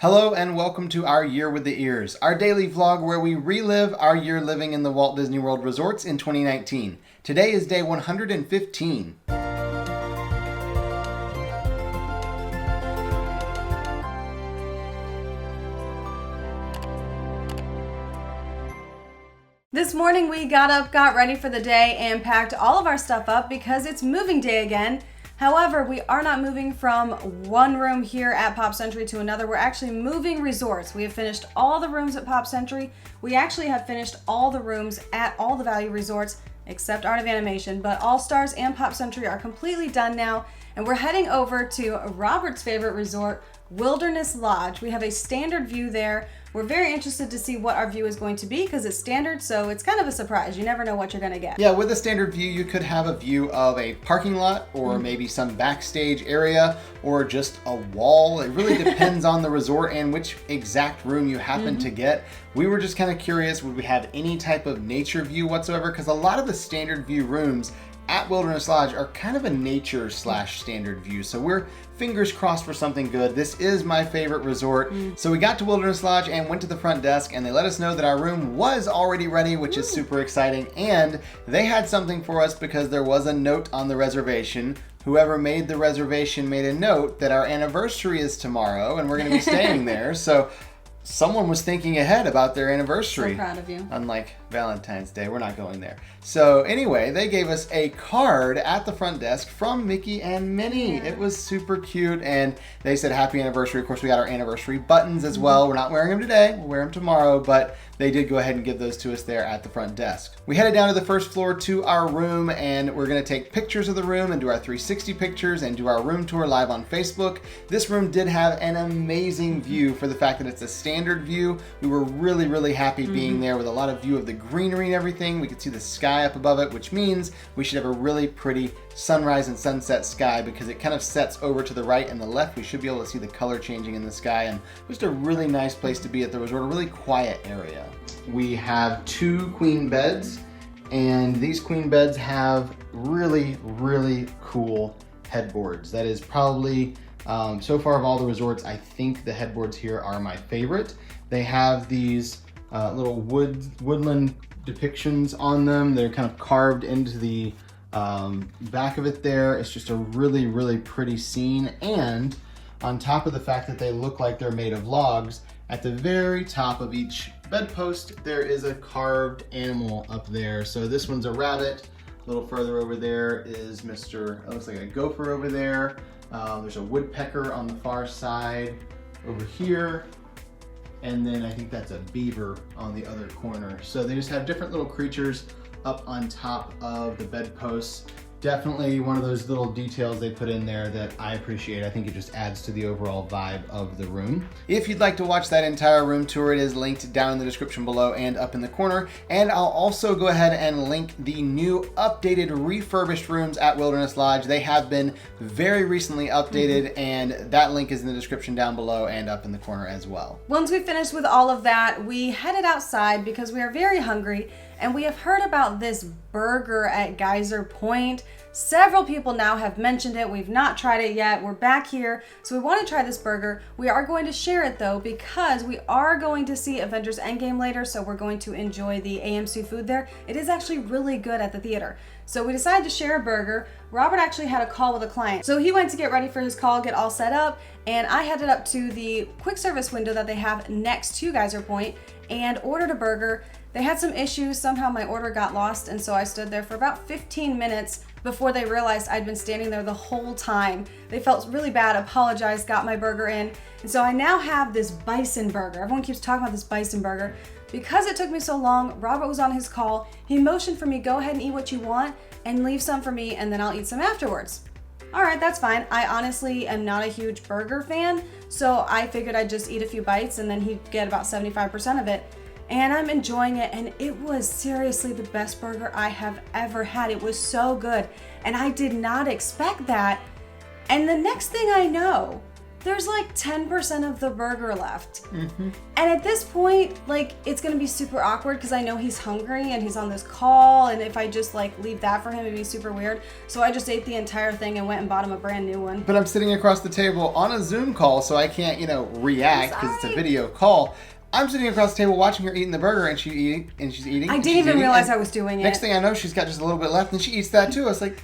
Hello and welcome to our Year with the Ears, our daily vlog where we relive our year living in the Walt Disney World resorts in 2019. Today is day 115. This morning we got up, got ready for the day, and packed all of our stuff up because it's moving day again. However, we are not moving from one room here at Pop Century to another. We're actually moving resorts. We have finished all the rooms at Pop Century. We actually have finished all the rooms at all the value resorts except Art of Animation, but All Stars and Pop Century are completely done now. And we're heading over to Robert's favorite resort, Wilderness Lodge. We have a standard view there. We're very interested to see what our view is going to be because it's standard, so it's kind of a surprise. You never know what you're going to get. Yeah, with a standard view, you could have a view of a parking lot or maybe some backstage area or just a wall. It really depends on the resort and which exact room you happen to get. We were just kind of curious, would we have any type of nature view whatsoever? Because a lot of the standard view rooms at Wilderness Lodge are kind of a nature / standard view. So we're fingers crossed for something good. This is my favorite resort. So we got to Wilderness Lodge and went to the front desk and they let us know that our room was already ready, which is super exciting. And they had something for us because there was a note on the reservation. Whoever made the reservation made a note that our anniversary is tomorrow and we're gonna be staying there. So someone was thinking ahead about their anniversary. So proud of you. Unlike Valentine's Day, we're not going there. So anyway, they gave us a card at the front desk from Mickey and Minnie. Yeah. It was super cute and they said happy anniversary. Of course, we got our anniversary buttons as well. We're not wearing them today, we'll wear them tomorrow, but they did go ahead and give those to us there at the front desk. We headed down to the first floor to our room and we're gonna take pictures of the room and do our 360 pictures and do our room tour live on Facebook. This room did have an amazing view for the fact that it's a standard view. We were really happy being there with a lot of view of the greenery and everything. We could see the sky up above it, which means we should have a really pretty sunrise and sunset sky because it kind of sets over to the right and the left. We should be able to see the color changing in the sky and just a really nice place to be at the resort, a really quiet area. We have 2 queen beds and these queen beds have really cool headboards. That is probably, so far of all the resorts, I think the headboards here are my favorite. They have these little woodland depictions on them. They're kind of carved into the back of it there. It's just a really pretty scene. And on top of the fact that they look like they're made of logs, at the very top of each bedpost, there is a carved animal up there. So this one's a rabbit. A little further over there is it looks like a gopher over there. There's a woodpecker on the far side over here. And then I think that's a beaver on the other corner. So they just have different little creatures up on top of the bedposts. Definitely one of those little details they put in there that I appreciate. I think it just adds to the overall vibe of the room. If you'd like to watch that entire room tour, it is linked down in the description below and up in the corner. And I'll also go ahead and link the new updated refurbished rooms at Wilderness Lodge. They have been very recently updated and that link is in the description down below and up in the corner as well. Once we finished with all of that, we headed outside because we are very hungry and we have heard about this burger at Geyser Point. Several people now have mentioned it. We've not tried it yet. We're back here, so we want to try this burger. We are going to share it though because we are going to see Avengers Endgame later, so we're going to enjoy the AMC food there. It is actually really good at the theater. So we decided to share a burger. Robert actually had a call with a client. So he went to get ready for his call, get all set up, and I headed up to the quick service window that they have next to Geyser Point and ordered a burger. They had some issues. Somehow my order got lost, and so I stood there for about 15 minutes before they realized I'd been standing there the whole time. They felt really bad, apologized, got my burger in. And so I now have this Bison burger. Everyone keeps talking about this Bison burger. Because it took me so long, Robert was on his call. He motioned for me, go ahead and eat what you want and leave some for me and then I'll eat some afterwards. All right, that's fine. I honestly am not a huge burger fan, so I figured I'd just eat a few bites and then he'd get about 75% of it. And I'm enjoying it, and it was seriously the best burger I have ever had. It was so good, and I did not expect that. And the next thing I know, there's like 10% of the burger left. And at this point, like, it's gonna be super awkward because I know he's hungry and he's on this call, and if I just like leave that for him, it'd be super weird. So I just ate the entire thing and went and bought him a brand new one. But I'm sitting across the table on a Zoom call, so I can't, react because it's a video call. I'm sitting across the table watching her eating the burger, and she's eating. I didn't even realize I was doing it. Next thing I know, she's got just a little bit left, and she eats that too. I was like,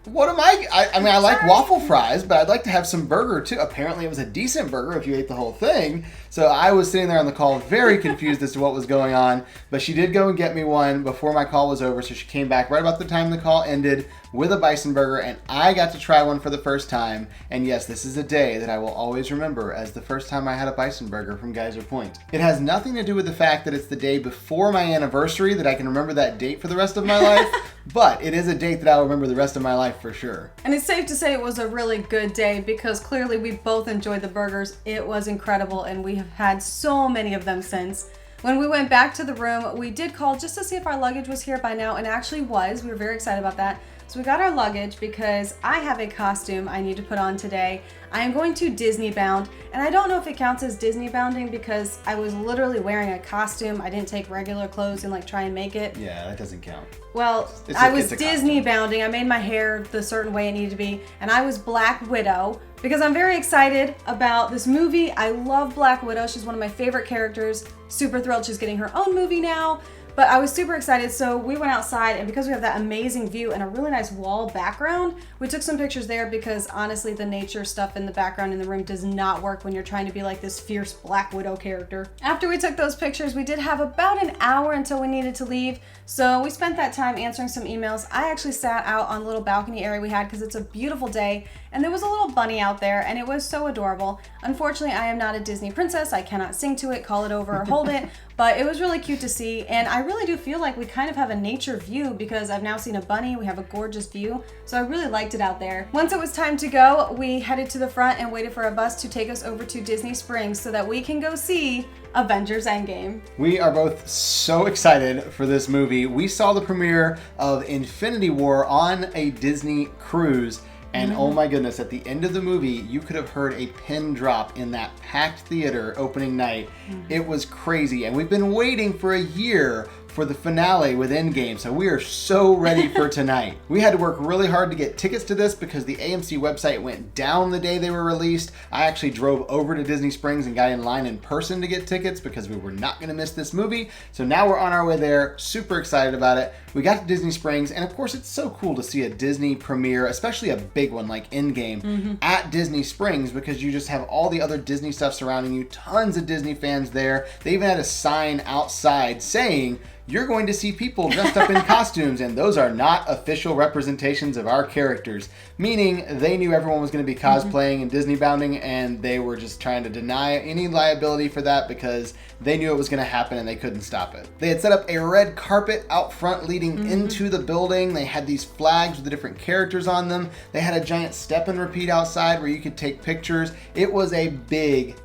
what am I mean, I like waffle fries, but I'd like to have some burger too. Apparently it was a decent burger if you ate the whole thing. So I was sitting there on the call very confused as to what was going on, but she did go and get me one before my call was over. So she came back right about the time the call ended with a Bison burger, and I got to try one for the first time. And yes, this is a day that I will always remember as the first time I had a Bison burger from Geyser Point. It has nothing to do with the fact that it's the day before my anniversary that I can remember that date for the rest of my life, but it is a date that I'll remember the rest of my life for sure. And it's safe to say it was a really good day because clearly we both enjoyed the burgers. It was incredible, and we have had so many of them since. When we went back to the room, we did call just to see if our luggage was here by now, and it actually was. We were very excited about that. So we got our luggage because I have a costume I need to put on today. I am going to Disneybound, and I don't know if it counts as Disneybounding because I was literally wearing a costume. I didn't take regular clothes and like try and make it. Yeah, that doesn't count. Well, I was Disneybounding. I made my hair the certain way it needed to be, and I was Black Widow because I'm very excited about this movie. I love Black Widow. She's one of my favorite characters. Super thrilled she's getting her own movie now. But I was super excited, so we went outside, and because we have that amazing view and a really nice wall background, we took some pictures there because honestly, the nature stuff in the background in the room does not work when you're trying to be like this fierce Black Widow character. After we took those pictures, we did have about an hour until we needed to leave, so we spent that time answering some emails. I actually sat out on the little balcony area we had because it's a beautiful day, and there was a little bunny out there, and it was so adorable. Unfortunately, I am not a Disney princess. I cannot sing to it, call it over, or hold it, but it was really cute to see, and I really do feel like we kind of have a nature view because I've now seen a bunny. We have a gorgeous view, so I really liked it out there. Once it was time to go, we headed to the front and waited for a bus to take us over to Disney Springs so that we can go see Avengers Endgame. We are both so excited for this movie. We saw the premiere of Infinity War on a Disney cruise. And oh my goodness, at the end of the movie, you could have heard a pin drop in that packed theater opening night. It was crazy. And we've been waiting for a year for the finale with Endgame, so we are so ready for tonight. We had to work really hard to get tickets to this because the AMC website went down the day they were released. I actually drove over to Disney Springs and got in line in person to get tickets because we were not gonna miss this movie. So now we're on our way there, super excited about it. We got to Disney Springs, and of course it's so cool to see a Disney premiere, especially a big one like Endgame, at Disney Springs because you just have all the other Disney stuff surrounding you, tons of Disney fans there. They even had a sign outside saying, "You're going to see people dressed up in costumes, and those are not official representations of our characters." Meaning they knew everyone was going to be cosplaying and Disneybounding, and they were just trying to deny any liability for that because they knew it was going to happen and they couldn't stop it. They had set up a red carpet out front leading into the building. They had these flags with the different characters on them. They had a giant step and repeat outside where you could take pictures. It was a big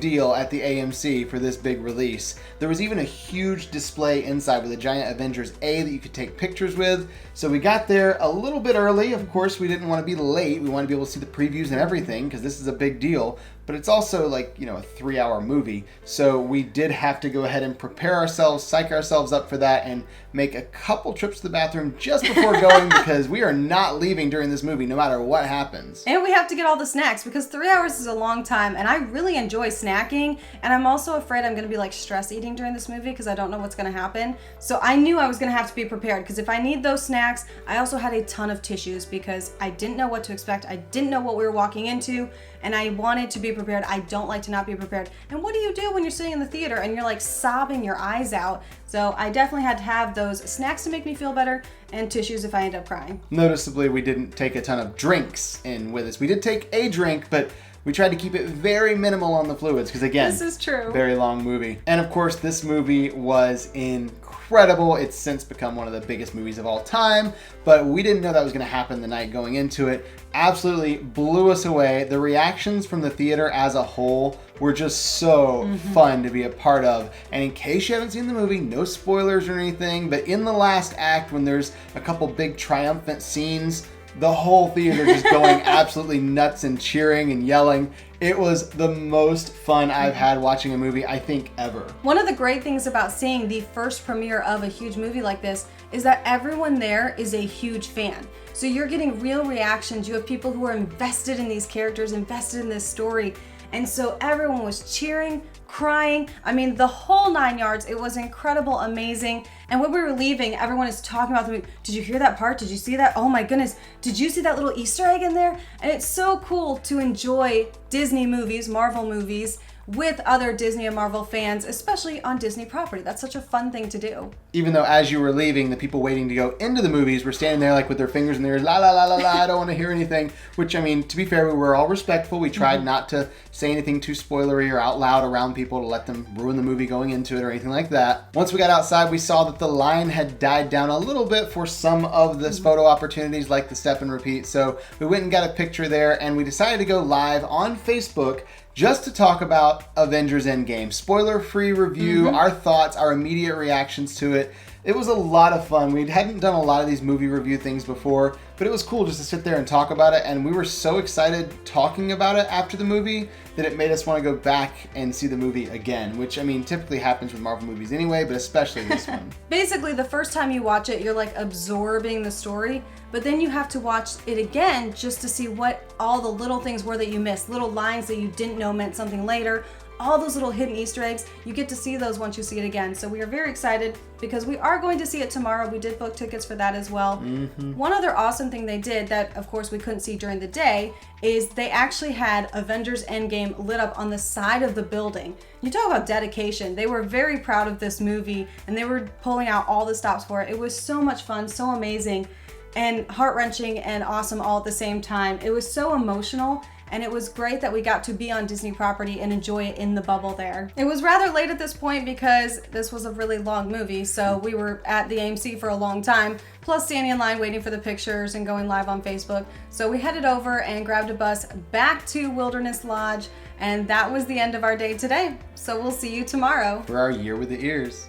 deal at the AMC for this big release. There was even a huge display inside with a giant Avengers A that you could take pictures with. So we got there a little bit early. Of course, we didn't want to be late. We wanted to be able to see the previews and everything because this is a big deal. But it's also like, a 3-hour movie. So we did have to go ahead and prepare ourselves, psych ourselves up for that, and make a couple trips to the bathroom just before going because we are not leaving during this movie no matter what happens. And we have to get all the snacks because 3 hours is a long time, and I really enjoy snacking, and I'm also afraid I'm going to be like stress eating during this movie because I don't know what's going to happen. So I knew I was going to have to be prepared because if I need those snacks, I also had a ton of tissues because I didn't know what to expect. I didn't know what we were walking into, and I wanted to be prepared. I don't like to not be prepared. And what do you do when you're sitting in the theater and you're like sobbing your eyes out? So I definitely had to have those snacks to make me feel better and tissues if I end up crying. Noticeably, we didn't take a ton of drinks in with us. We did take a drink, but we tried to keep it very minimal on the fluids because, again, this is true. Very long movie. And of course, this movie was incredible. It's since become one of the biggest movies of all time, but we didn't know that was going to happen the night going into it. Absolutely blew us away. The reactions from the theater as a whole were just so fun to be a part of. And in case you haven't seen the movie, no spoilers or anything, but in the last act when there's a couple big triumphant scenes, the whole theater just going absolutely nuts and cheering and yelling. It was the most fun I've had watching a movie, I think, ever. One of the great things about seeing the first premiere of a huge movie like this is that everyone there is a huge fan. So you're getting real reactions. You have people who are invested in these characters, invested in this story. And so everyone was cheering, crying. I mean, the whole 9 yards. It was incredible, amazing. And when we were leaving, everyone is talking about the movie. Did you hear that part? Did you see that? Oh my goodness. Did you see that little Easter egg in there? And it's so cool to enjoy Disney movies, Marvel movies, with other Disney and Marvel fans, especially on Disney property. That's such a fun thing to do. Even though as you were leaving, the people waiting to go into the movies were standing there like with their fingers in their ears, la la la la la, I don't want to hear anything. Which, I mean, to be fair, we were all respectful. We tried not to say anything too spoilery or out loud around people to let them ruin the movie going into it or anything like that. Once we got outside, we saw that the line had died down a little bit for some of the photo opportunities like the step and repeat. So we went and got a picture there, and we decided to go live on Facebook just to talk about Avengers Endgame. Spoiler-free review, our thoughts, our immediate reactions to it. It was a lot of fun. We hadn't done a lot of these movie review things before, but it was cool just to sit there and talk about it, and we were so excited talking about it after the movie that it made us want to go back and see the movie again, which, I mean, typically happens with Marvel movies anyway, but especially this one. Basically, the first time you watch it, you're like absorbing the story, but then you have to watch it again just to see what all the little things were that you missed, little lines that you didn't know meant something later, all those little hidden Easter eggs. You get to see those once you see it again. So we are very excited because we are going to see it tomorrow. We did book tickets for that as well. One other awesome thing they did that, of course, we couldn't see during the day is they actually had Avengers Endgame lit up on the side of the building. You talk about dedication. They were very proud of this movie, and they were pulling out all the stops for it. It was so much fun, so amazing, and heart-wrenching and awesome all at the same time. It was so emotional. And it was great that we got to be on Disney property and enjoy it in the bubble there. It was rather late at this point because this was a really long movie, so we were at the AMC for a long time, plus standing in line waiting for the pictures and going live on Facebook. So we headed over and grabbed a bus back to Wilderness Lodge, and that was the end of our day today. So we'll see you tomorrow For our Year with the Ears.